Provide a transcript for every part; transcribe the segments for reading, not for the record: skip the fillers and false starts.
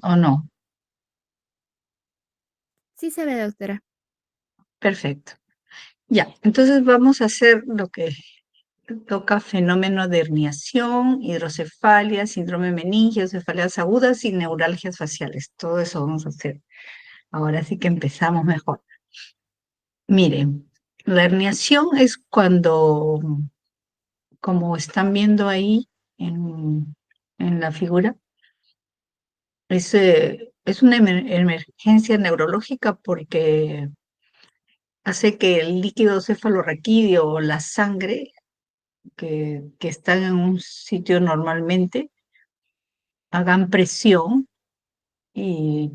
o no? Sí se ve, doctora. Perfecto. Ya, entonces vamos a hacer lo que toca: fenómeno de herniación, hidrocefalia, síndrome meningio, cefaleas agudas y neuralgias faciales. Todo eso vamos a hacer. Ahora sí que empezamos mejor. Miren, la herniación es cuando, como están viendo ahí en la figura, es una emergencia neurológica porque hace que el líquido cefalorraquídeo o la sangre que están en un sitio normalmente hagan presión y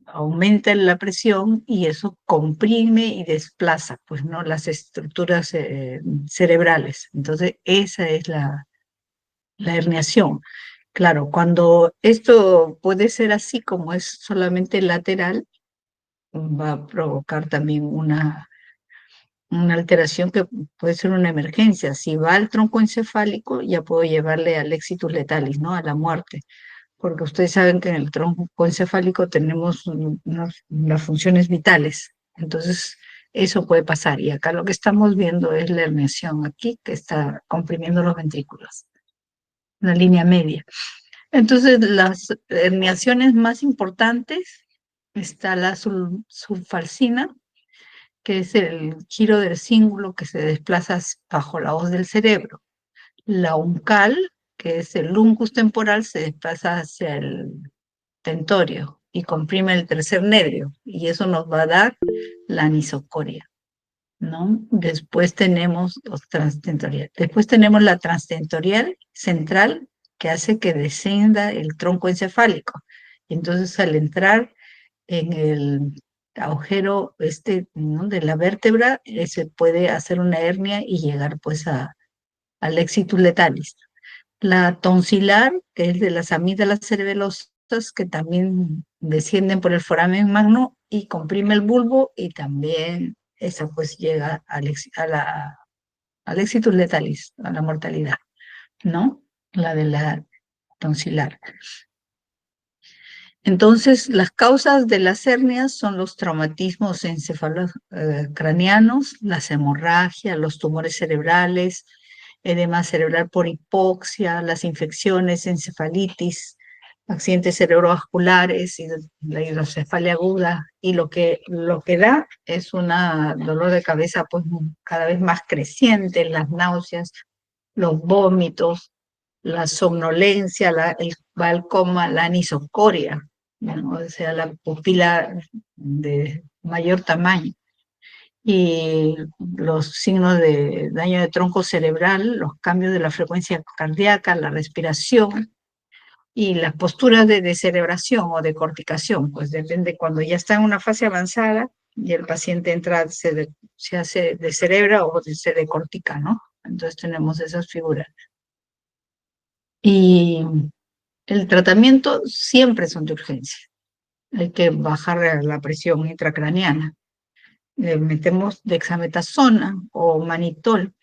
aumentan la presión, y eso comprime y desplaza, pues, ¿no?, las estructuras cerebrales. Entonces, esa es la herniación. Claro, cuando esto puede ser así, como es solamente lateral, va a provocar también una alteración que puede ser una emergencia. Si va al tronco encefálico, ya puedo llevarle al exitus letalis, ¿no?, a la muerte, porque ustedes saben que en el tronco encefálico tenemos las funciones vitales. Entonces, eso puede pasar. Y acá lo que estamos viendo es la herniación aquí, que está comprimiendo los ventrículos, la línea media. Entonces, las herniaciones más importantes: está la sulfarsina, que es el giro del cíngulo que se desplaza bajo la hoz del cerebro. La uncal, que es el uncus temporal, se desplaza hacia el tentorio y comprime el tercer nervio, y eso nos va a dar la anisocoria, ¿no? Después tenemos los transtentoriales. Después tenemos la transtentorial central, que hace que descienda el tronco encefálico. Y entonces, al entrar en el agujero ¿no?, de la vértebra, se puede hacer una hernia y llegar pues al exitus letalis. La tonsilar, que es de las amígdalas cerebelosas, que también descienden por el foramen magno y comprime el bulbo, y también esa pues llega al exitus letalis, a la mortalidad, ¿no? La de la tonsilar. Entonces, las causas de las hernias son los traumatismos encefalocranianos, las hemorragias, los tumores cerebrales, edema cerebral por hipoxia, las infecciones, encefalitis, accidentes cerebrovasculares y la hidrocefalia aguda. Y lo que da es un dolor de cabeza pues cada vez más creciente, las náuseas, los vómitos, la somnolencia, va al coma, la anisocoria, ¿no?, o sea, la pupila de mayor tamaño, y los signos de daño de tronco cerebral, los cambios de la frecuencia cardíaca, la respiración y las posturas de descerebración o de corticación. Pues depende, cuando ya está en una fase avanzada y el paciente entra, se hace descerebra o se decortica, ¿no? Entonces tenemos esas figuras. Y el tratamiento siempre son de urgencia. Hay que bajar la presión intracraneana. Le metemos dexametasona o manitol,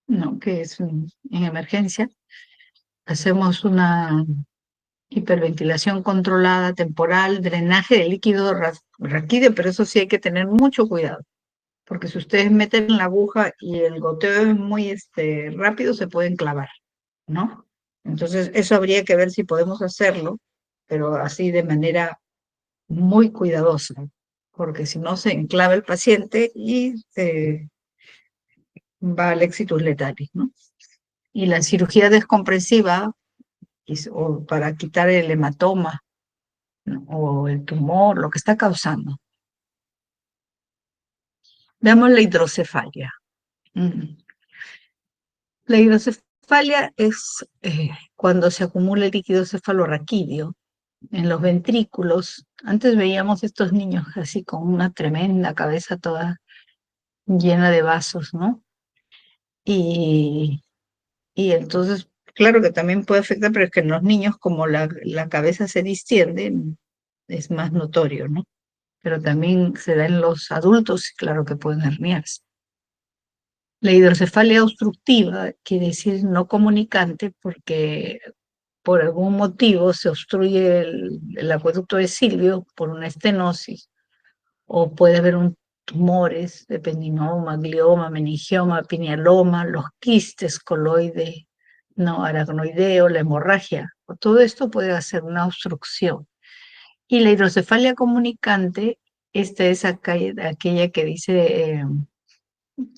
¿no?, que es en emergencia. Hacemos una hiperventilación controlada temporal, drenaje de líquido raquídeo, pero eso sí hay que tener mucho cuidado, porque si ustedes meten la aguja y el goteo es muy rápido, se pueden clavar, ¿no? Entonces, eso habría que ver si podemos hacerlo, pero así de manera muy cuidadosa, porque si no se enclava el paciente y va al exitus letalis, ¿no? Y la cirugía descompresiva, o para quitar el hematoma, ¿no?, o el tumor, lo que está causando. Veamos la hidrocefalia. La hidrocefalia es cuando se acumula el líquido cefalorraquídeo en los ventrículos. Antes veíamos estos niños así con una tremenda cabeza toda llena de vasos, ¿no? Y entonces, claro que también puede afectar, pero es que en los niños, como la cabeza se distiende, es más notorio, ¿no? Pero también se da en los adultos, claro que pueden herniarse. La hidrocefalia obstructiva quiere decir no comunicante, porque por algún motivo se obstruye el acueducto de Silvio por una estenosis, o puede haber tumores de ependinoma, glioma, meningioma, pinealoma, los quistes coloide, no aracnoideo, la hemorragia. Todo esto puede hacer una obstrucción. Y la hidrocefalia comunicante, esta es aquella que dice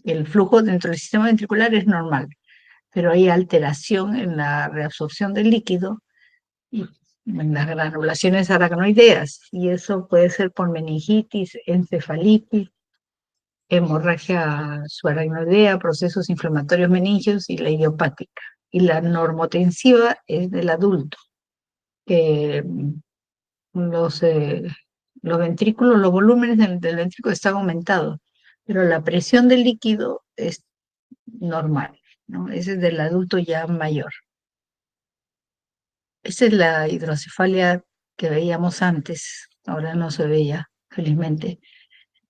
el flujo dentro del sistema ventricular es normal, pero hay alteración en la reabsorción del líquido y en las granulaciones aracnoideas, y eso puede ser por meningitis, encefalitis, hemorragia subaracnoidea, procesos inflamatorios meningios y la idiopática. Y la normotensiva es del adulto, que los, eh, los ventrículos, los volúmenes del ventrículo están aumentados, pero la presión del líquido es normal, ¿no? Ese es del adulto ya mayor. Esa es la hidrocefalia que veíamos antes, ahora no se veía, felizmente.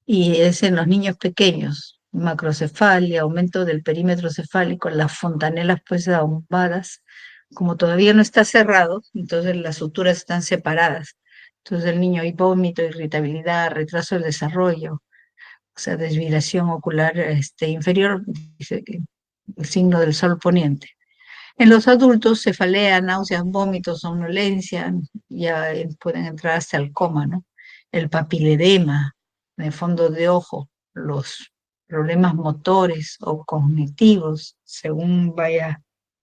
Y es en los niños pequeños, macrocefalia, aumento del perímetro cefálico, las fontanelas pues ahumbadas. Como todavía no está cerrado, entonces las suturas están separadas. Entonces el niño hay vómito, irritabilidad, retraso del desarrollo, o sea, desviación ocular inferior, dice que el signo del sol poniente. En los adultos, cefalea, náuseas, vómitos, somnolencia, ya pueden entrar hasta el coma, ¿no? El papiledema, de fondo de ojo, los problemas motores o cognitivos, según vaya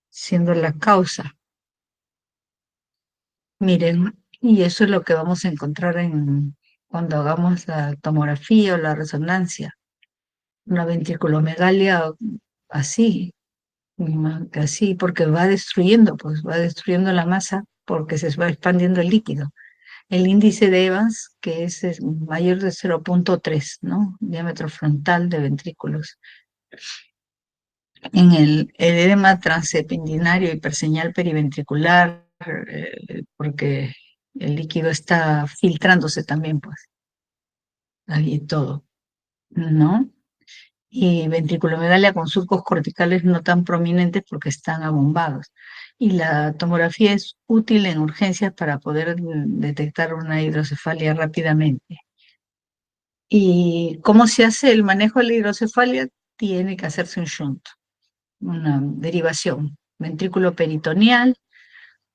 siendo la causa. Miren, y eso es lo que vamos a encontrar cuando hagamos la tomografía o la resonancia. Una ventriculomegalia así, así, porque va destruyendo, pues va destruyendo la masa porque se va expandiendo el líquido. El índice de Evans, que es mayor de 0,3, ¿no? Diámetro frontal de ventrículos. En el edema transependinario hiperseñal periventricular, porque el líquido está filtrándose también, pues, ahí todo, ¿no? Y ventriculomegalia con surcos corticales no tan prominentes porque están abombados. Y la tomografía es útil en urgencias para poder detectar una hidrocefalia rápidamente. ¿Y cómo se hace el manejo de la hidrocefalia? Tiene que hacerse un shunt, una derivación, ventrículo peritoneal,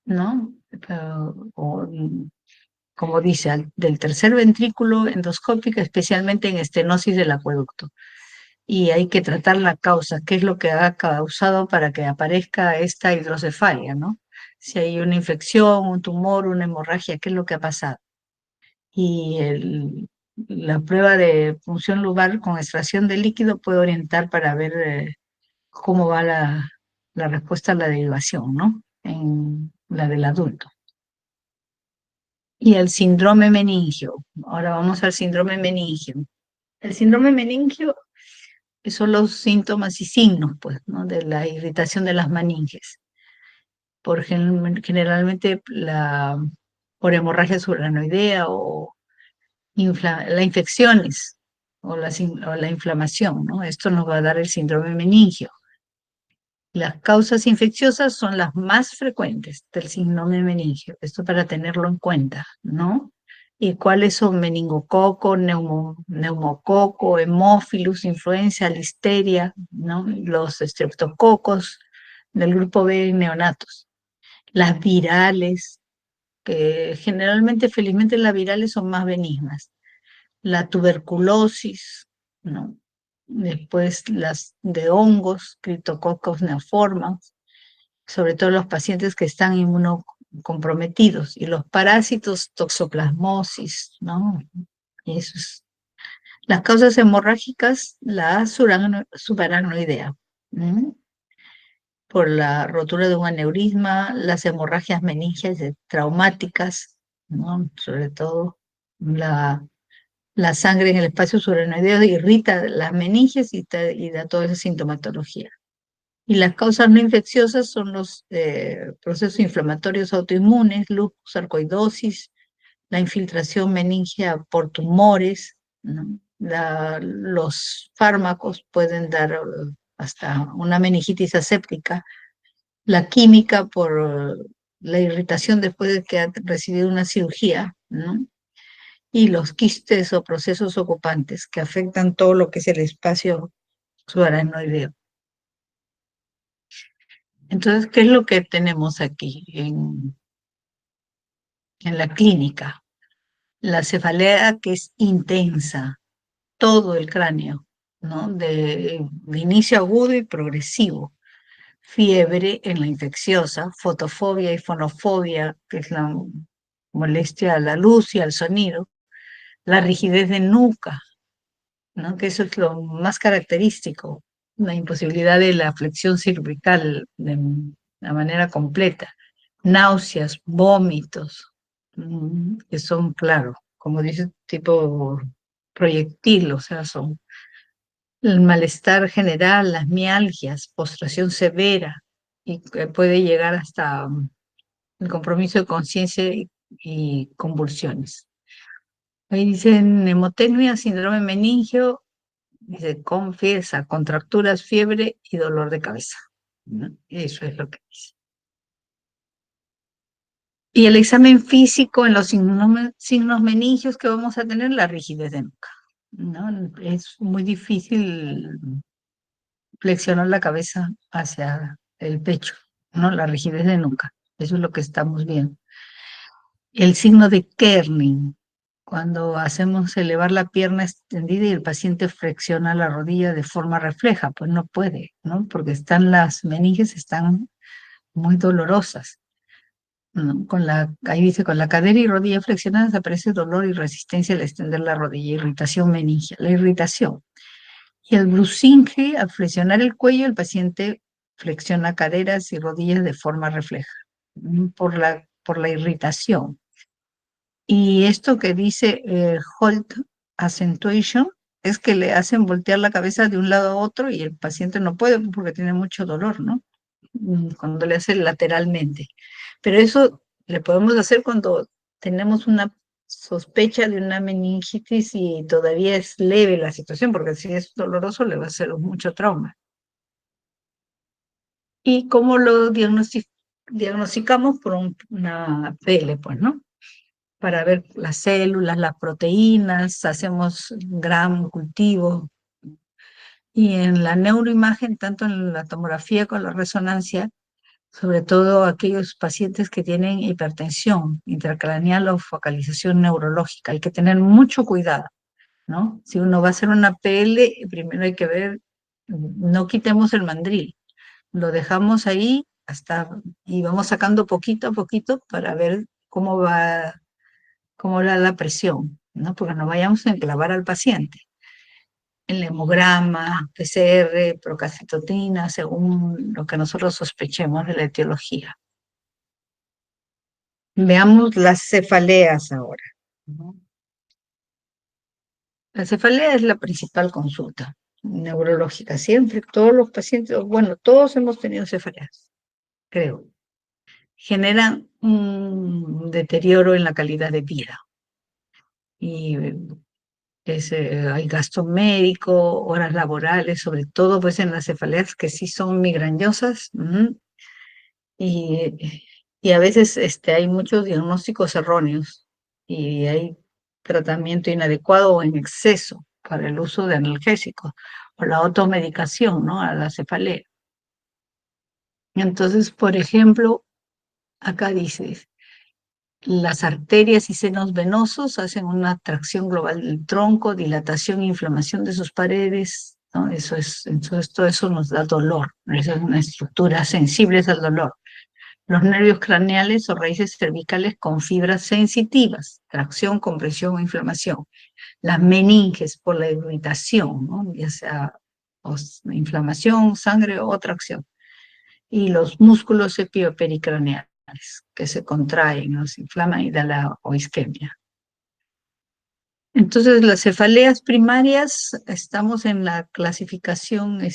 ¿no? O, como dice, del tercer ventrículo endoscópica, especialmente en estenosis del acueducto. Y hay que tratar la causa, qué es lo que ha causado para que aparezca esta hidrocefalia, ¿no? Si hay una infección, un tumor, una hemorragia, qué es lo que ha pasado. Y la prueba de punción lumbar con extracción de líquido puede orientar para ver cómo va la respuesta a la derivación, ¿no? En la del adulto. Y el síndrome meningio. Ahora vamos al síndrome meningio. El síndrome meningio son los síntomas y signos, pues, ¿no? De la irritación de las meninges. Generalmente por hemorragia subaracnoidea o las infecciones o la inflamación, ¿no? Esto nos va a dar el síndrome meningio. Las causas infecciosas son las más frecuentes del síndrome meningio. Esto para tenerlo en cuenta, ¿no? ¿Y cuáles son? Meningococo, neumococo, hemófilus, influenza, listeria, ¿no? Los estreptococos del grupo B en neonatos. Las virales, que generalmente, felizmente, las virales son más benignas. La tuberculosis, ¿no? Después las de hongos, Cryptococcus neoformans, sobre todo los pacientes que están inmunocomprometidos, y los parásitos, toxoplasmosis, ¿no? Y las causas hemorrágicas, la subaracnoidea, ¿no? Por la rotura de un aneurisma, las hemorragias meningias traumáticas, ¿no? Sobre todo la sangre en el espacio subaracnoideo irrita las meninges y da toda esa sintomatología. Y las causas no infecciosas son los procesos inflamatorios autoinmunes, lupus, sarcoidosis, la infiltración meningea por tumores, ¿no? Los fármacos pueden dar hasta una meningitis aséptica, la química por la irritación después de que ha recibido una cirugía, ¿no? Y los quistes o procesos ocupantes que afectan todo lo que es el espacio subaracnoideo. Entonces, ¿qué es lo que tenemos aquí en la clínica? La cefalea que es intensa, todo el cráneo, ¿no? De inicio agudo y progresivo. Fiebre en la infecciosa, fotofobia y fonofobia, que es la molestia a la luz y al sonido, la rigidez de nuca, ¿no? Que eso es lo más característico, la imposibilidad de la flexión cervical de la manera completa, náuseas, vómitos, que son, claro, como dice, tipo proyectil, o sea, son el malestar general, las mialgias, postración severa, y que puede llegar hasta el compromiso de conciencia y convulsiones. Ahí dicen hemotecnia, síndrome meningio, dice confiesa, contracturas, fiebre y dolor de cabeza, ¿no? Eso es lo que dice. Y el examen físico en los signos meningios que vamos a tener, la rigidez de nuca, ¿no? Es muy difícil flexionar la cabeza hacia el pecho, ¿no? La rigidez de nuca. Eso es lo que estamos viendo. El signo de Kerning, cuando hacemos elevar la pierna extendida y el paciente flexiona la rodilla de forma refleja, pues no puede, ¿no? Porque están las meninges están muy dolorosas, ¿no? Ahí dice, con la cadera y rodilla flexionadas aparece dolor y resistencia al extender la rodilla, irritación meningial, la irritación. Y el brucinge, al flexionar el cuello, el paciente flexiona caderas y rodillas de forma refleja, por la irritación. Y esto que dice Holt Accentuation es que le hacen voltear la cabeza de un lado a otro y el paciente no puede porque tiene mucho dolor, ¿no? Cuando le hace lateralmente. Pero eso le podemos hacer cuando tenemos una sospecha de una meningitis y todavía es leve la situación, porque si es doloroso le va a hacer mucho trauma. ¿Y cómo lo diagnosticamos? Por una PL, pues, ¿no? Para ver las células, las proteínas, hacemos gram cultivo. Y en la neuroimagen, tanto en la tomografía como en la resonancia, sobre todo aquellos pacientes que tienen hipertensión intracraneal o focalización neurológica. Hay que tener mucho cuidado, ¿no? Si uno va a hacer una PL, primero hay que ver, no quitemos el mandril, lo dejamos ahí y vamos sacando poquito a poquito para ver cómo va la presión, ¿no? Porque no vayamos a enclavar al paciente. El hemograma, PCR, procalcitotina, según lo que nosotros sospechemos de la etiología. Veamos las cefaleas ahora, ¿no? La cefalea es la principal consulta neurológica. Siempre todos los pacientes, bueno, todos hemos tenido cefaleas, creo. Generan un deterioro en la calidad de vida. Y hay gasto médico, horas laborales, sobre todo pues en las cefaleas que sí son migrañosas. Y, y a veces hay muchos diagnósticos erróneos y hay tratamiento inadecuado o en exceso para el uso de analgésicos o la automedicación, ¿no? A la cefalea. Entonces, por ejemplo, acá dice, las arterias y senos venosos hacen una tracción global del tronco, dilatación e inflamación de sus paredes, ¿no? Entonces todo eso nos da dolor, es una estructura sensible al dolor. Los nervios craneales o raíces cervicales con fibras sensitivas, tracción, compresión o inflamación. Las meninges por la irritación, ¿no? Ya sea inflamación, sangre o tracción. Y los músculos epiopericraneales que se contraen, ¿no? Se inflaman y da la o isquemia. Entonces, las cefaleas primarias, estamos en la clasificación de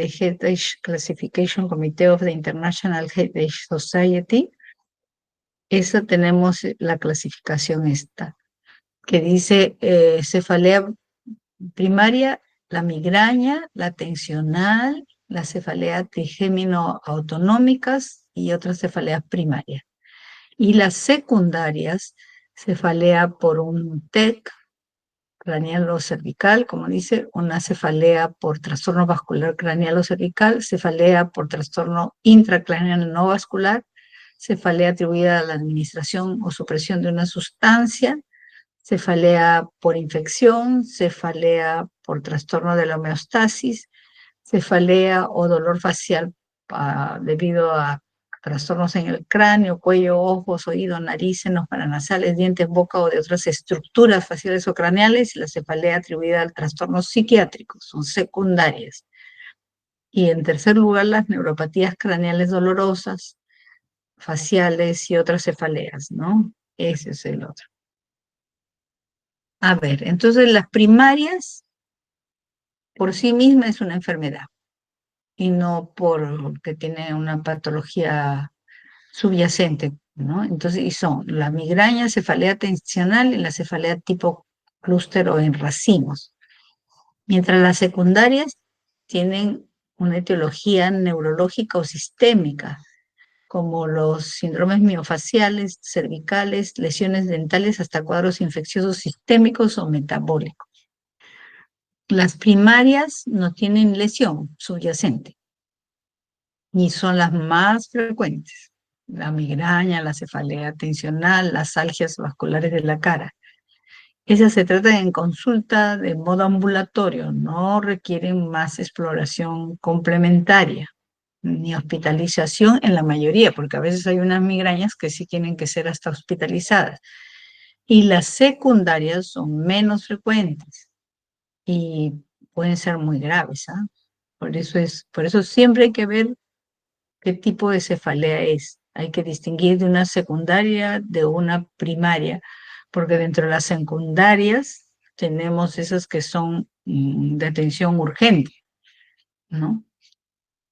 Headache Classification Committee of the International Headache Society. Esa tenemos la clasificación esta, que dice cefalea primaria, la migraña, la tensional, la cefalea trigémino autonómicas y otras cefaleas primarias. Y las secundarias, cefalea por un TEC, craneal o cervical, como dice, una cefalea por trastorno vascular craneal o cervical, cefalea por trastorno intracraneal no vascular, cefalea atribuida a la administración o supresión de una sustancia, cefalea por infección, cefalea por trastorno de la homeostasis, cefalea o dolor facial debido a trastornos en el cráneo, cuello, ojos, oído, nariz, senos paranasales, dientes, boca o de otras estructuras faciales o craneales, y la cefalea atribuida al trastorno psiquiátrico, son secundarias. Y en tercer lugar, las neuropatías craneales dolorosas, faciales y otras cefaleas, ¿no? Ese es el otro. A ver, entonces las primarias por sí misma es una enfermedad y no porque tiene una patología subyacente, ¿no? Entonces, y son la migraña, cefalea tensional y la cefalea tipo clúster o en racimos. Mientras las secundarias tienen una etiología neurológica o sistémica, como los síndromes miofaciales, cervicales, lesiones dentales, hasta cuadros infecciosos sistémicos o metabólicos. Las primarias no tienen lesión subyacente, y son las más frecuentes. La migraña, la cefalea tensional, las algias vasculares de la cara. Esas se tratan en consulta de modo ambulatorio, no requieren más exploración complementaria ni hospitalización en la mayoría, porque a veces hay unas migrañas que sí tienen que ser hasta hospitalizadas. Y las secundarias son menos frecuentes y pueden ser muy graves, ¿ah? Por eso siempre hay que ver qué tipo de cefalea es. Hay que distinguir de una secundaria de una primaria, porque dentro de las secundarias tenemos esas que son de atención urgente, ¿no?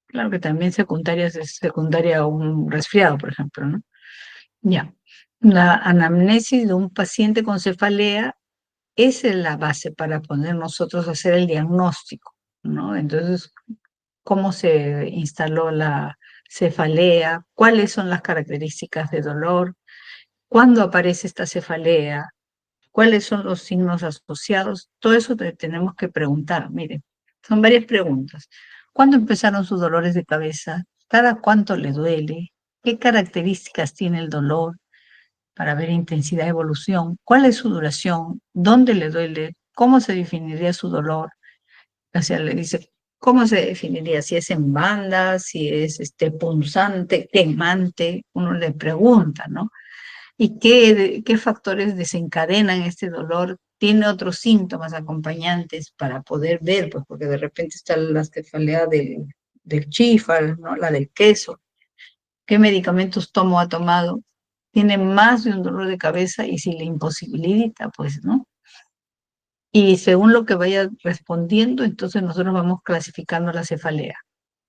Claro que también secundarias es secundaria a un resfriado, por ejemplo, ¿no? Ya. La anamnesis de un paciente con cefalea esa es la base para poder nosotros hacer el diagnóstico, ¿no? Entonces, cómo se instaló la cefalea, cuáles son las características de dolor, cuándo aparece esta cefalea, cuáles son los signos asociados, todo eso tenemos que preguntar. Miren, son varias preguntas. ¿Cuándo empezaron sus dolores de cabeza? ¿Cada cuánto le duele? ¿Qué características tiene el dolor para ver intensidad de evolución? ¿Cuál es su duración? ¿Dónde le duele? ¿Cómo se definiría su dolor? O sea, le dice, ¿cómo se definiría? Si es en banda, si es punzante, quemante, uno le pregunta, ¿no? ¿Y qué factores desencadenan este dolor? ¿Tiene otros síntomas acompañantes para poder ver? Pues porque de repente está la cefalea del chífal, ¿no? La del queso. ¿Qué medicamentos tomo ha tomado? ¿Tiene más de un dolor de cabeza? Y si le imposibilita, pues, ¿no? Y según lo que vaya respondiendo, entonces nosotros vamos clasificando la cefalea,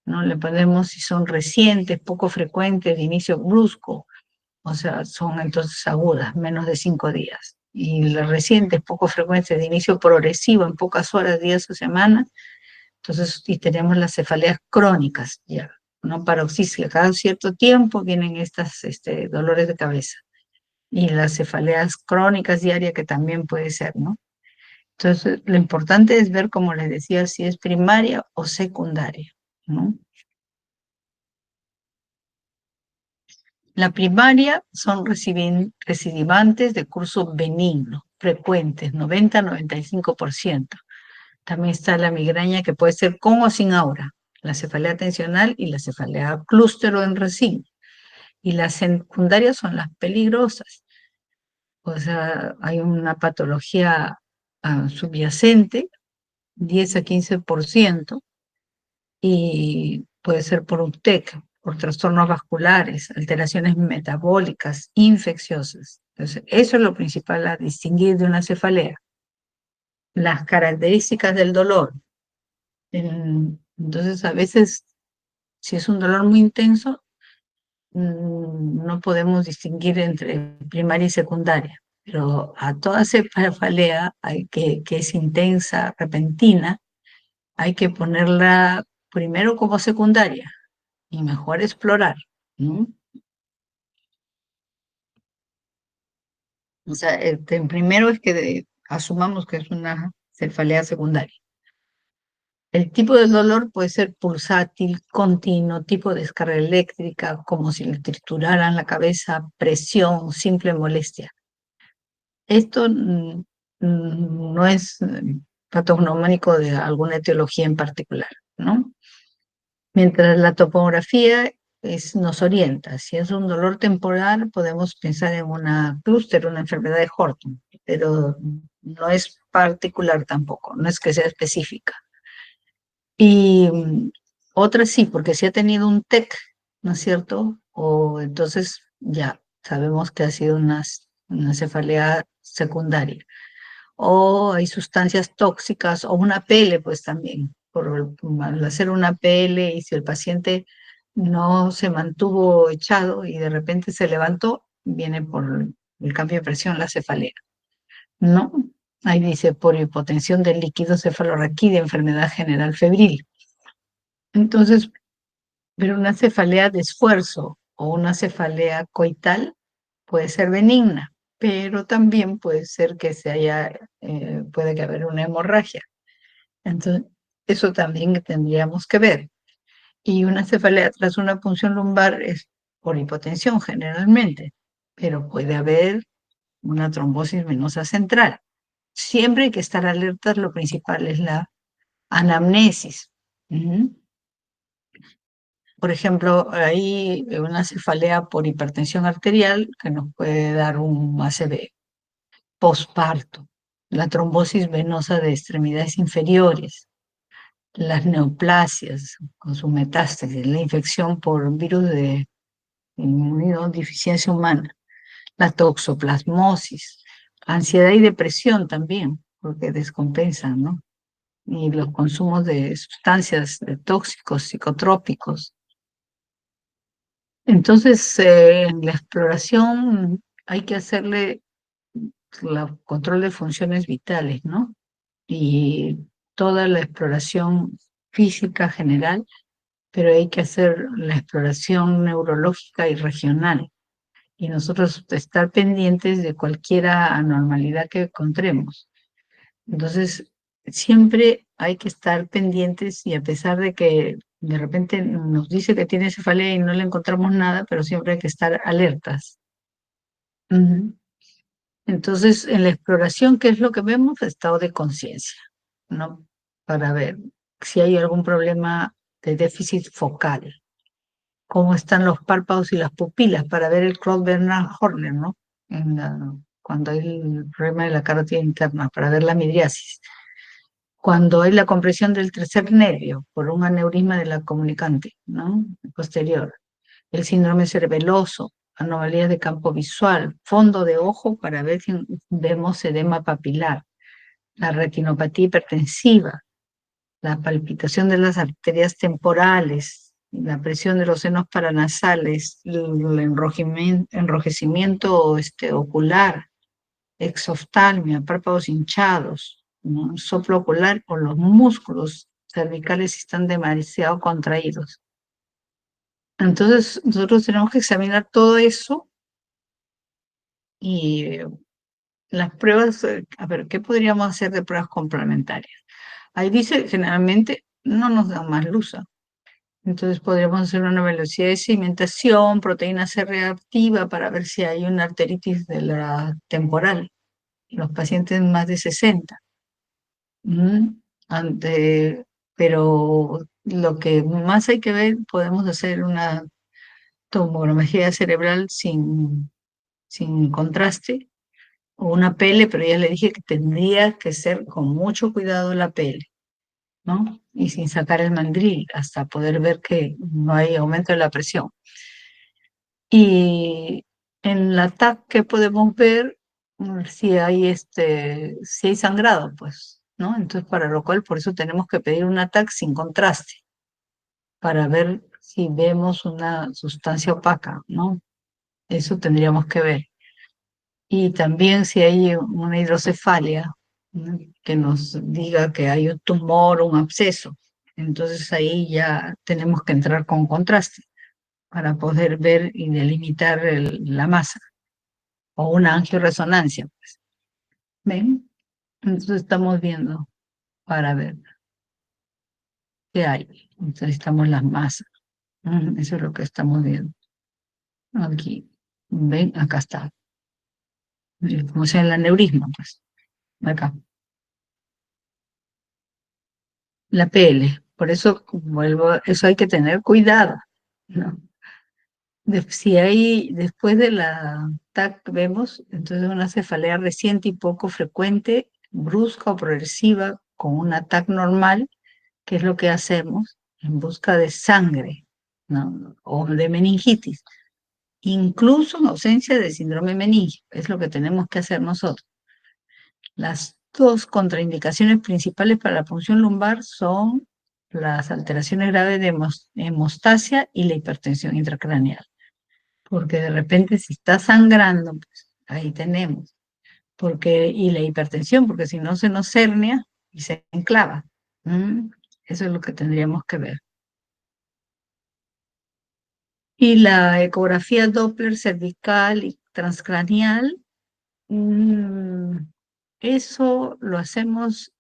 ¿no? Le ponemos si son recientes, poco frecuentes, de inicio brusco, o sea, son entonces agudas, menos de 5 días. Y las recientes, poco frecuentes, de inicio progresivo, en pocas horas, días o semanas, entonces, y tenemos las cefaleas crónicas, ya, ¿no? Paroxísticas, cada cierto tiempo vienen estas dolores de cabeza. Y las cefaleas crónicas diarias, que también puede ser, ¿no? Entonces, lo importante es ver, como les decía, si es primaria o secundaria, ¿no? La primaria son recidivantes de curso benigno, frecuentes, 90-95%. También está la migraña que puede ser con o sin aura, la cefalea tensional y la cefalea clúster o en racimo. Y las secundarias son las peligrosas. O sea, hay una patología subyacente, 10-15%, y puede ser por un TEC, por trastornos vasculares, alteraciones metabólicas, infecciosas. Entonces, eso es lo principal a distinguir de una cefalea. Las características del dolor. Entonces, a veces, si es un dolor muy intenso, no podemos distinguir entre primaria y secundaria. Pero a toda cefalea que es intensa, repentina, hay que ponerla primero como secundaria y mejor explorar, ¿no? O sea, primero es que asumamos que es una cefalea secundaria. El tipo de dolor puede ser pulsátil, continuo, tipo de descarga eléctrica, como si le trituraran la cabeza, presión, simple molestia. Esto no es patognomónico de alguna etiología en particular, ¿no? Mientras la topografía nos orienta. Si es un dolor temporal, podemos pensar en una clúster, una enfermedad de Horton, pero no es particular tampoco, no es que sea específica. Y otra sí, porque si ha tenido un TEC, ¿no es cierto? O entonces ya sabemos que ha sido una cefalea secundaria. O hay sustancias tóxicas o una pele, pues también, al hacer una pele y si el paciente no se mantuvo echado y de repente se levantó, viene por el cambio de presión, la cefalea, ¿no? Ahí dice por hipotensión del líquido cefalorraquídeo, enfermedad general febril. Entonces, pero una cefalea de esfuerzo o una cefalea coital puede ser benigna, pero también puede ser que puede que haber una hemorragia. Entonces, eso también tendríamos que ver. Y una cefalea tras una punción lumbar es por hipotensión generalmente, pero puede haber una trombosis venosa central. Siempre hay que estar alertas, lo principal es la anamnesis. Ujú. Por ejemplo, hay una cefalea por hipertensión arterial que nos puede dar un ACV posparto, la trombosis venosa de extremidades inferiores, las neoplasias con su metástasis, la infección por virus de inmunodeficiencia humana, la toxoplasmosis, ansiedad y depresión también, porque descompensan, ¿no? Y los consumos de sustancias de tóxicos, psicotrópicos. Entonces, en la exploración hay que hacerle control de funciones vitales, ¿no? Y toda la exploración física general, pero hay que hacer la exploración neurológica y regional. Y nosotros estar pendientes de cualquier anormalidad que encontremos. Entonces, siempre hay que estar pendientes y a pesar de que de repente nos dice que tiene cefalea y no le encontramos nada, pero siempre hay que estar alertas. Ujú. Entonces, en la exploración, ¿qué es lo que vemos? Estado de conciencia, ¿no? Para ver si hay algún problema de déficit focal, cómo están los párpados y las pupilas, para ver el Claude-Bernard Horner, ¿no? Cuando hay el problema de la carótida interna, para ver la midriasis. Cuando hay la compresión del tercer nervio por un aneurisma de la comunicante, ¿no? Posterior. El síndrome cerebeloso, anomalías de campo visual, fondo de ojo para ver si vemos edema papilar, la retinopatía hipertensiva, la palpitación de las arterias temporales, la presión de los senos paranasales, el enrojecimiento ocular, exoftalmia, párpados hinchados, ¿no? Soplo ocular o los músculos cervicales están demasiado contraídos. Entonces, nosotros tenemos que examinar todo eso y las pruebas, a ver, ¿qué podríamos hacer de pruebas complementarias? Ahí dice, generalmente no nos dan más luz. Entonces podríamos hacer una velocidad de sedimentación, proteína C reactiva para ver si hay una arteritis de la temporal en los pacientes más de 60. Mm, ante- pero lo que más hay que ver, podemos hacer una tomografía cerebral sin contraste o una pele, pero ya le dije que tendría que ser con mucho cuidado la pele, ¿no? Y sin sacar el mandril hasta poder ver que no hay aumento de la presión. Y en la TAC, ¿qué podemos ver? Si hay sangrado, pues, ¿no? Entonces, para lo cual, por eso tenemos que pedir una TAC sin contraste, para ver si vemos una sustancia opaca, ¿no? Eso tendríamos que ver. Y también si hay una hidrocefalia, ¿no? Que nos diga que hay un tumor o un absceso. Entonces ahí ya tenemos que entrar con contraste para poder ver y delimitar la masa. o una angioresonancia, pues. ¿Ven? Entonces estamos viendo para ver qué hay. Necesitamos las masas. Eso es lo que estamos viendo. Aquí. ¿Ven? Acá está. Como sea el aneurisma, pues. Acá. La PL. Por eso vuelvo, eso hay que tener cuidado, ¿no? Si hay, después de la TAC vemos, entonces una cefalea reciente y poco frecuente, brusca o progresiva, con una TAC normal, que es lo que hacemos en busca de sangre, ¿no? O de meningitis, incluso en ausencia de síndrome meningio, es lo que tenemos que hacer nosotros. Las dos contraindicaciones principales para la punción lumbar son las alteraciones graves de hemostasia y la hipertensión intracraneal, porque de repente si está sangrando, pues ahí tenemos, y la hipertensión, porque si no se nos hernia y se enclava. ¿Mm? Eso es lo que tendríamos que ver. Y la ecografía Doppler cervical y transcraneal, mm, eso lo hacemos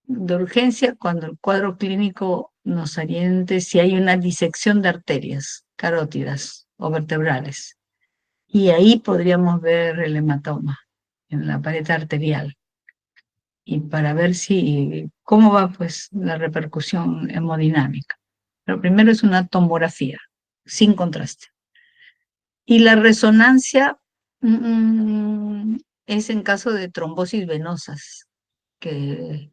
de urgencia cuando el cuadro clínico nos oriente si hay una disección de arterias carótidas o vertebrales. Y ahí podríamos ver el hematoma en la pared arterial y para ver si cómo va pues la repercusión hemodinámica. Pero primero es una tomografía sin contraste. Y la resonancia es en caso de trombosis venosas, que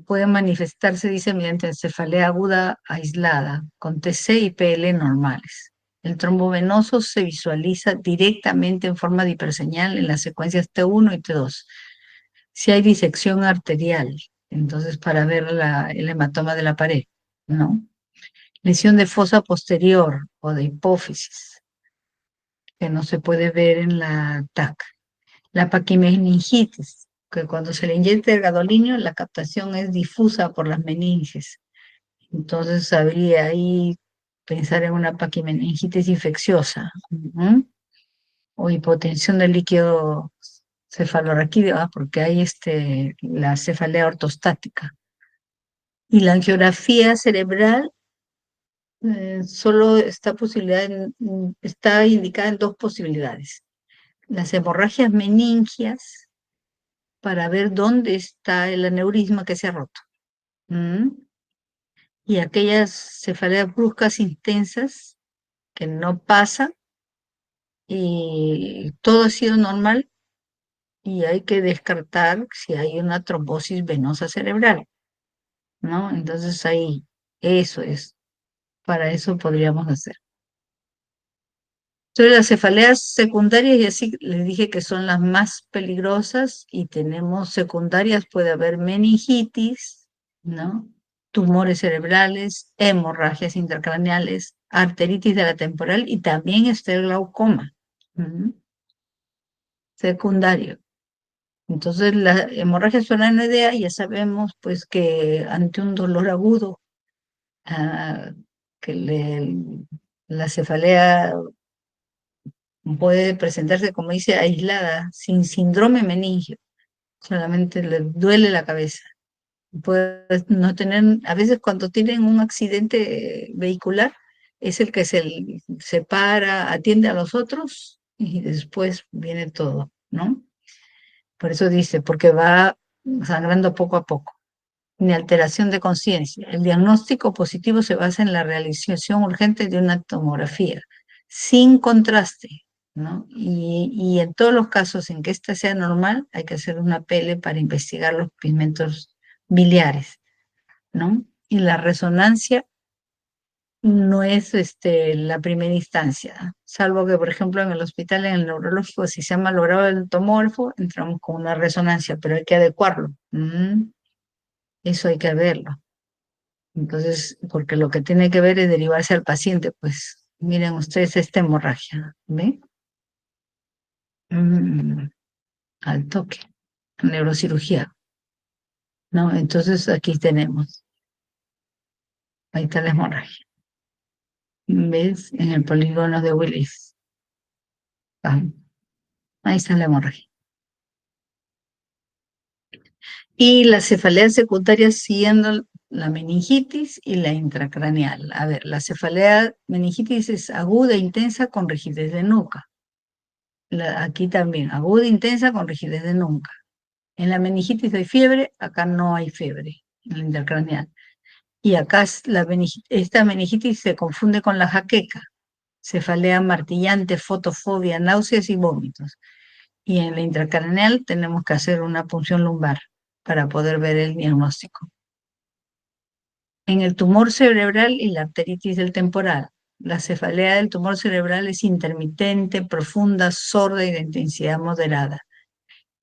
puede manifestarse, dice, mediante cefalea aguda aislada, con TC y PL normales. El trombo venoso se visualiza directamente en forma de hiperseñal en las secuencias T1 y T2. Si hay disección arterial, entonces para ver el hematoma de la pared, ¿no? Lesión de fosa posterior o de hipófisis, que no se puede ver en la TAC. La paquimeningitis, que cuando se le inyecta el gadolinio, la captación es difusa por las meninges. Entonces habría ahí pensar en una paquimeningitis infecciosa, o hipotensión del líquido cefalorraquídeo, porque hay la cefalea ortostática. Y la angiografía cerebral solo está indicada en dos posibilidades. Las hemorragias meningias, para ver dónde está el aneurisma que se ha roto. ¿Mm? Y aquellas cefaleas bruscas intensas que no pasan y todo ha sido normal y hay que descartar si hay una trombosis venosa cerebral, ¿no? Entonces ahí, eso es, para eso podríamos hacer. Entonces las cefaleas secundarias, y así les dije que son las más peligrosas y tenemos secundarias, puede haber meningitis, ¿no? Tumores cerebrales, hemorragias intracraneales, arteritis de la temporal y también está el glaucoma, secundario. Entonces la hemorragia solanoidea ya sabemos pues que ante un dolor agudo, ah, que la cefalea puede presentarse, como dice, aislada, sin síndrome meningio, solamente le duele la cabeza. Puede no tener, a veces cuando tienen un accidente vehicular, es el que se para, atiende a los otros y después viene todo, ¿no? Por eso dice, porque va sangrando poco a poco, ni alteración de conciencia. El diagnóstico positivo se basa en la realización urgente de una tomografía, sin contraste, ¿no? Y en todos los casos en que esta sea normal, hay que hacer una PL para investigar los pigmentos biliares, ¿no? Y la resonancia no es la primera instancia, salvo que, por ejemplo, en el hospital, en el neurológico, si se ha malogrado el tomógrafo, entramos con una resonancia, pero hay que adecuarlo. Eso hay que verlo. Entonces, porque lo que tiene que ver es derivarse al paciente, pues miren ustedes esta hemorragia, ¿ve? Mm, al toque, neurocirugía, ¿no? Entonces aquí tenemos, ahí está la hemorragia, ¿ves? En el polígono de Willis. Ah. Ahí está la hemorragia. Y las cefaleas secundarias siguiendo la meningitis y la intracraneal. A ver, la cefalea meningitis es aguda e intensa con rigidez de nuca. Aquí también, aguda e intensa con rigidez de nuca. En la meningitis hay fiebre, acá no hay fiebre, en la intracraneal. Y acá esta meningitis se confunde con la jaqueca, cefalea martillante, fotofobia, náuseas y vómitos. Y en la intracraneal tenemos que hacer una punción lumbar para poder ver el diagnóstico. En el tumor cerebral y la arteritis del temporal. La cefalea del tumor cerebral es intermitente, profunda, sorda y de intensidad moderada.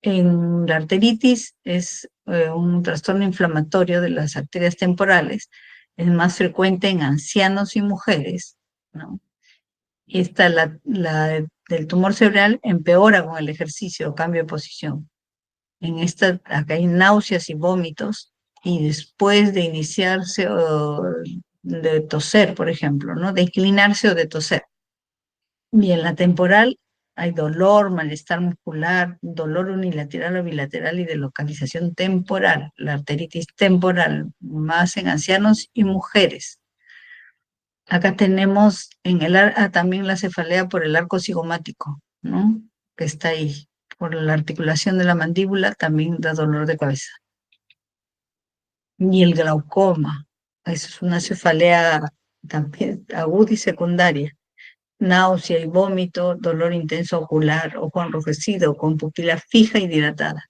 En la arteritis es un trastorno inflamatorio de las arterias temporales. Es más frecuente en ancianos y mujeres, ¿no? Esta, la del tumor cerebral, empeora con el ejercicio o cambio de posición. En esta, acá hay náuseas y vómitos, y después de iniciarse o de toser, por ejemplo, ¿no? De inclinarse o de toser. Y en la temporal hay dolor, malestar muscular, dolor unilateral o bilateral y de localización temporal, la arteritis temporal, más en ancianos y mujeres. Acá tenemos también la cefalea por el arco cigomático, ¿no? Que está ahí. Por la articulación de la mandíbula también da dolor de cabeza. Y el glaucoma, eso es una cefalea también aguda y secundaria. Náusea y vómito, dolor intenso ocular, ojo enrojecido, con pupila fija y dilatada.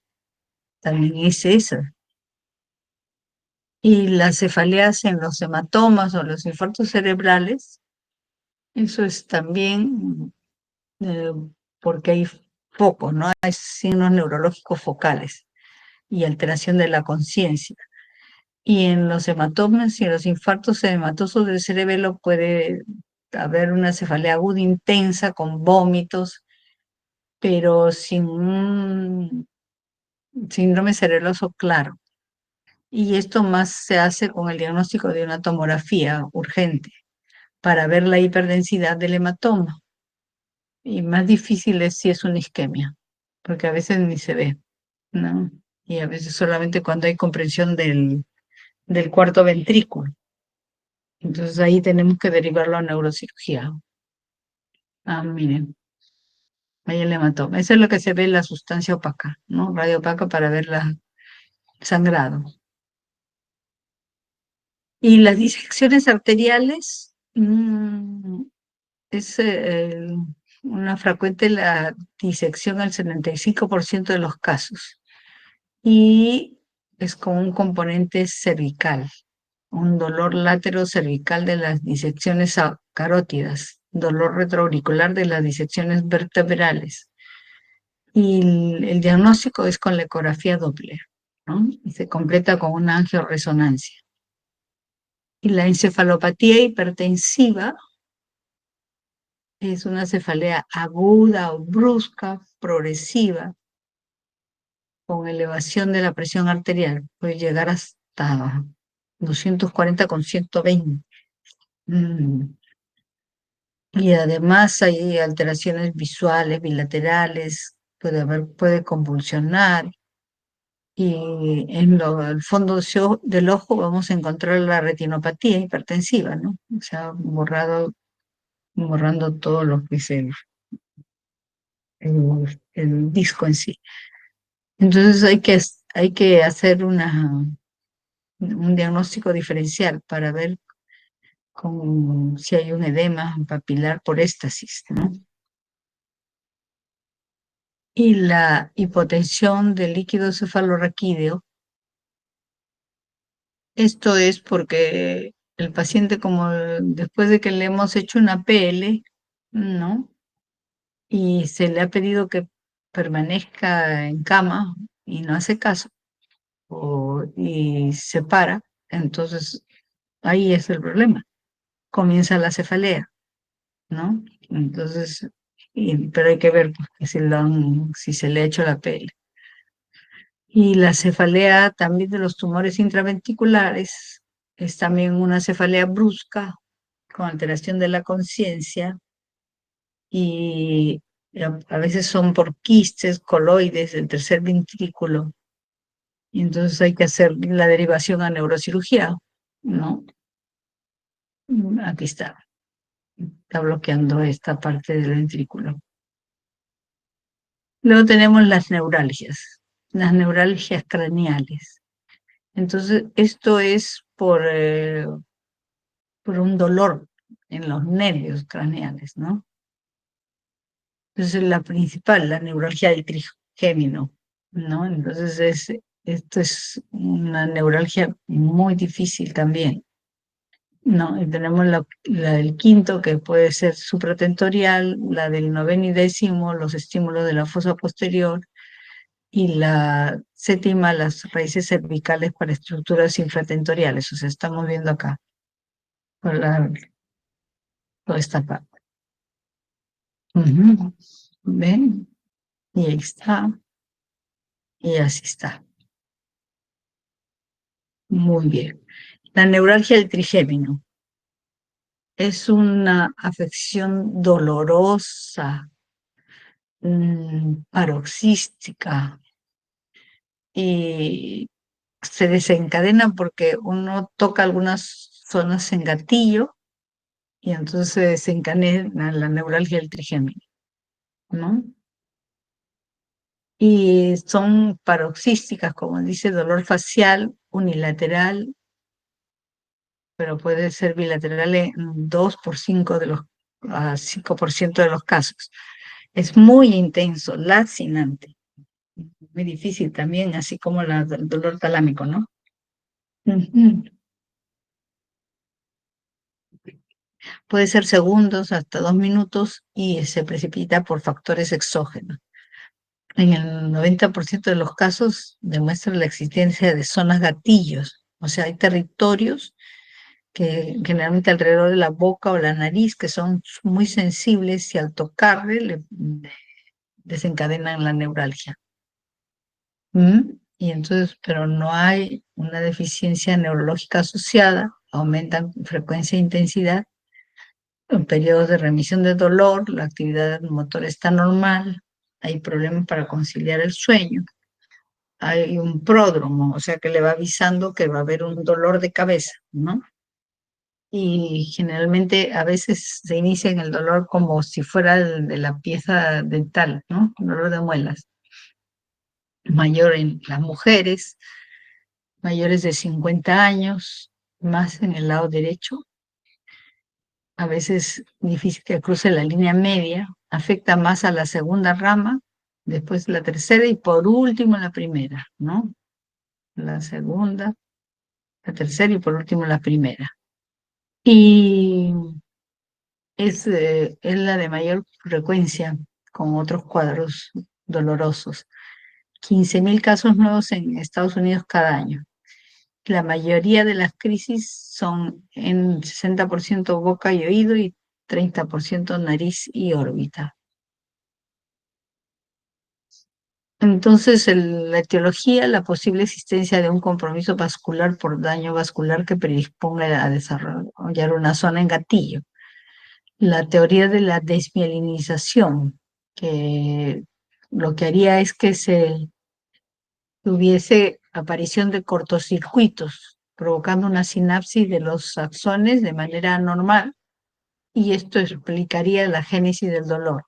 También es esa. Y las cefaleas en los hematomas o los infartos cerebrales, eso es también eh, porque hay focos, ¿no? Hay signos neurológicos focales y alteración de la conciencia. Y en los hematomas y en los infartos edematosos del cerebelo puede haber una cefalea aguda intensa con vómitos, pero sin un síndrome cerebeloso claro. Y esto más se hace con el diagnóstico de una tomografía urgente para ver la hiperdensidad del hematoma. Y más difícil es si es una isquemia, porque a veces ni se ve, ¿no? Y a veces solamente cuando hay comprensión del cuarto ventrículo. Entonces ahí tenemos que derivarlo a neurocirugía. Ah, miren, ahí el hematoma. Eso es lo que se ve en la sustancia opaca, ¿no? Radio opaca para ver la sangrado. Y las disecciones arteriales, es una frecuente la disección al 75% de los casos. Y es con un componente cervical, un dolor látero cervical de las disecciones carótidas, dolor retroauricular de las disecciones vertebrales. Y el diagnóstico es con la ecografía Doppler, ¿no? Y se completa con una angioresonancia. Y la encefalopatía hipertensiva es una cefalea aguda o brusca, progresiva, con elevación de la presión arterial. Puede llegar hasta 240 con 120. Mm. Y además hay alteraciones visuales, bilaterales, puede convulsionar. Y en el fondo del ojo vamos a encontrar la retinopatía hipertensiva, ¿no? O sea, borrando todo lo que es el disco en sí. Entonces hay que hacer un diagnóstico diferencial para ver si hay un edema papilar por éstasis, ¿no? Y la hipotensión del líquido cefalorraquídeo, esto es porque el paciente, como después de que le hemos hecho una PL, ¿no? Y se le ha pedido que permanezca en cama y no hace caso, y se para, entonces ahí es el problema. Comienza la cefalea, ¿no? Entonces, pero hay que ver pues, que si se le ha hecho la PL. Y la cefalea también de los tumores intraventriculares es también una cefalea brusca con alteración de la conciencia y A veces son por quistes, coloides del tercer ventrículo, y entonces hay que hacer la derivación a neurocirugía, ¿no? Aquí está bloqueando esta parte del ventrículo. Luego tenemos las neuralgias craneales. Entonces, esto es por un dolor en los nervios craneales, ¿no? Entonces, la principal, la neuralgia del trigémino, ¿no? Entonces, esto es una neuralgia muy difícil también, ¿no? Y tenemos la del quinto, que puede ser supratentorial, la del noveno y décimo, los estímulos de la fosa posterior, y la séptima, las raíces cervicales para estructuras infratentoriales. O sea, estamos viendo acá toda esta parte. Ujú. ¿Ven? Y ahí está. Y así está. Muy bien. La neuralgia del trigémino es una afección dolorosa, paroxística, y se desencadena porque uno toca algunas zonas en gatillo y entonces se desencadena la neuralgia del trigémino, ¿no? Y son paroxísticas, como dice, dolor facial, unilateral, pero puede ser bilateral en 2 por 5 de los, a 5% de los casos. Es muy intenso, lacinante, muy difícil también, así como el dolor talámico, ¿no? Ujú. Puede ser segundos hasta 2 minutos y se precipita por factores exógenos. En el 90% de los casos demuestra la existencia de zonas gatillos, o sea, hay territorios que generalmente alrededor de la boca o la nariz que son muy sensibles y al tocarle desencadenan la neuralgia. Y entonces, pero no hay una deficiencia neurológica asociada, aumentan frecuencia e intensidad. En periodos de remisión de dolor, la actividad motora está normal, hay problemas para conciliar el sueño, hay un pródromo, o sea que le va avisando que va a haber un dolor de cabeza, ¿no? Y generalmente a veces se inicia en el dolor como si fuera el de la pieza dental, ¿no? Dolor de muelas. Mayor en las mujeres, mayores de 50 años, más en el lado derecho. A veces difícil que cruce la línea media, afecta más a la segunda rama, después la tercera y por último la primera, ¿no? La segunda, la tercera y por último la primera. Y es la de mayor frecuencia con otros cuadros dolorosos. 15.000 casos nuevos en Estados Unidos cada año. La mayoría de las crisis son en 60% boca y oído y 30% nariz y órbita. Entonces, la etiología, la posible existencia de un compromiso vascular por daño vascular que predisponga a desarrollar una zona en gatillo. La teoría de la desmielinización, que lo que haría es que se tuviese aparición de cortocircuitos, provocando una sinapsis de los axones de manera anormal, y esto explicaría la génesis del dolor.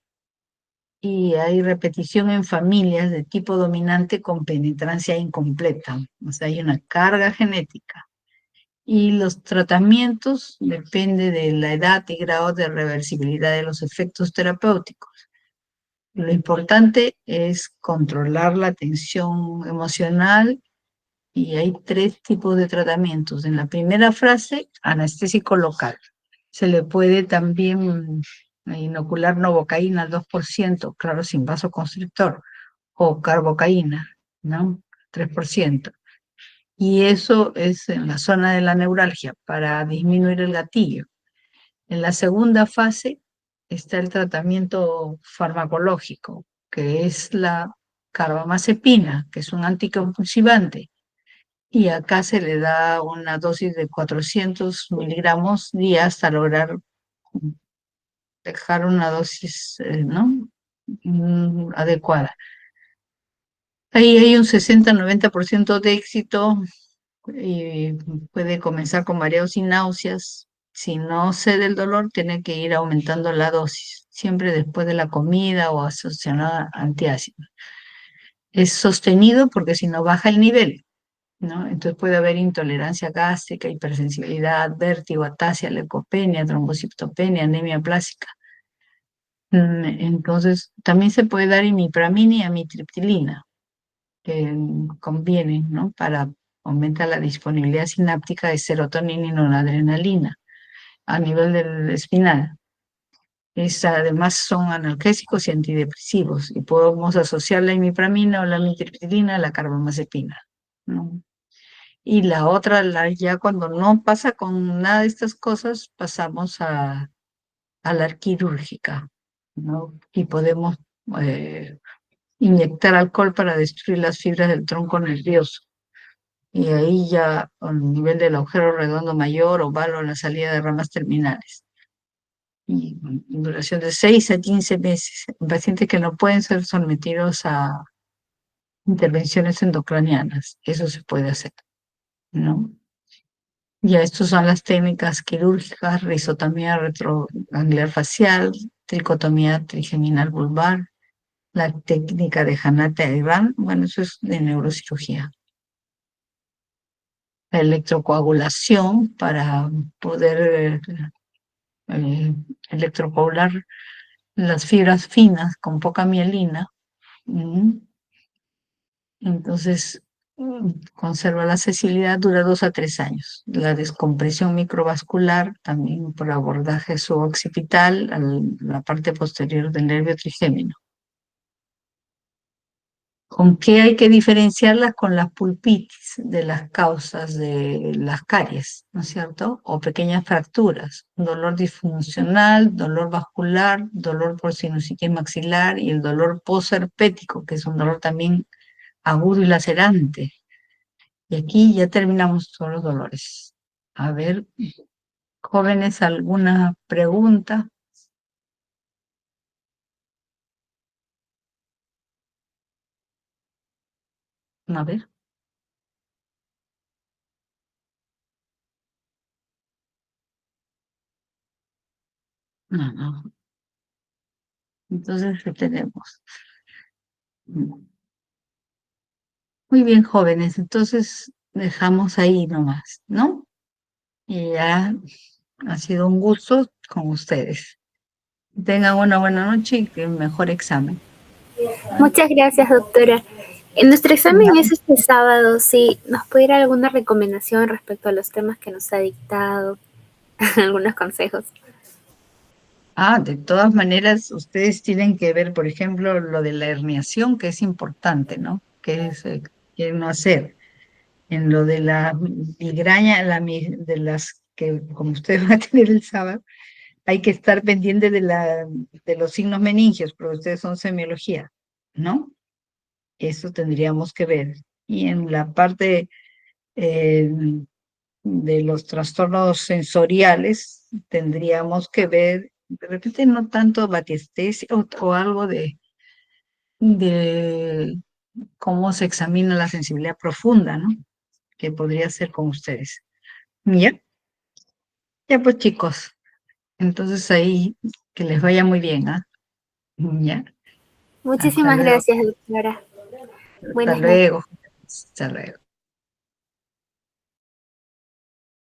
Y hay repetición en familias de tipo dominante con penetrancia incompleta, o sea, hay una carga genética. Y los tratamientos depende de la edad y grado de reversibilidad de los efectos terapéuticos. Lo importante es controlar la tensión emocional y hay 3 tipos de tratamientos. En la primera fase, anestésico local. Se le puede también inocular novocaína al 2%, claro, sin vasoconstrictor, o carbocaína, ¿no? 3%. Y eso es en la zona de la neuralgia para disminuir el gatillo. En la segunda fase está el tratamiento farmacológico, que es la carbamazepina, que es un anticonvulsivante, y acá se le da una dosis de 400 miligramos día hasta lograr dejar una dosis, ¿no? adecuada. Ahí hay un 60-90% de éxito y puede comenzar con mareos y náuseas. Si no cede el dolor, tiene que ir aumentando la dosis, siempre después de la comida o asociada a antiácido. Es sostenido porque si no baja el nivel, ¿no? Entonces puede haber intolerancia gástrica, hipersensibilidad, vértigo, ataxia, leucopenia, trombocitopenia, anemia plástica. Entonces también se puede dar imipramina y amitriptilina, que conviene, ¿no? Para aumentar la disponibilidad sináptica de serotonina y noradrenalina a nivel del espinal. Además son analgésicos y antidepresivos y podemos asociar la imipramina o la amitriptilina a la carbamazepina, ¿no? Y la otra, ya cuando no pasa con nada de estas cosas, pasamos a la quirúrgica, ¿no? Y podemos eh, inyectar alcohol para destruir las fibras del tronco nervioso. Y ahí ya, a nivel del agujero redondo mayor, oval o la salida de ramas terminales. Y duración de 6 a 15 meses. En pacientes que no pueden ser sometidos a intervenciones endocranianas. Eso se puede hacer, ¿no? Ya estas son las técnicas quirúrgicas: rizotomía retrogangliar facial, tricotomía trigeminal vulvar, la técnica de Hanata Iran, bueno, eso es de neurocirugía. La electrocoagulación para poder eh, electrocoagular las fibras finas con poca mielina. mm, Entonces, conserva la sensibilidad, dura 2 a 3 años. La descompresión microvascular, también por abordaje suboccipital, a la parte posterior del nervio trigémino. ¿Con qué hay que diferenciarlas? Con las pulpitis de las causas de las caries, ¿no es cierto? O pequeñas fracturas, dolor disfuncional, dolor vascular, dolor por sinusitis maxilar y el dolor posherpético, que es un dolor también agudo y lacerante. Y aquí ya terminamos todos los dolores. A ver, jóvenes, ¿alguna pregunta? A ver. No, no. Entonces, ¿qué tenemos? Muy bien, jóvenes. Entonces, dejamos ahí nomás, ¿no? Y ya ha sido un gusto con ustedes. Tengan una buena noche y que mejor examen. ¿Ah? Muchas gracias, doctora. En nuestro examen es este sábado, si nos puede dar alguna recomendación respecto a los temas que nos ha dictado, algunos consejos. De todas maneras, ustedes tienen que ver, por ejemplo, lo de la herniación, que es importante, ¿no? Que es, que no hacer. En lo de la migraña, de las que, como ustedes van a tener el sábado, hay que estar pendiente de los signos meningios, porque ustedes son semiología, ¿no? Eso tendríamos que ver. Y en la parte eh, de los trastornos sensoriales, tendríamos que ver, de repente no tanto batiestesia o algo de cómo se examina la sensibilidad profunda, ¿no? Que podría ser con ustedes. ¿Ya? Ya pues chicos, entonces ahí que les vaya muy bien, ¿ah? Ya, hasta Muchísimas luego, gracias, doctora. hasta Buenas noches. luego, hasta luego.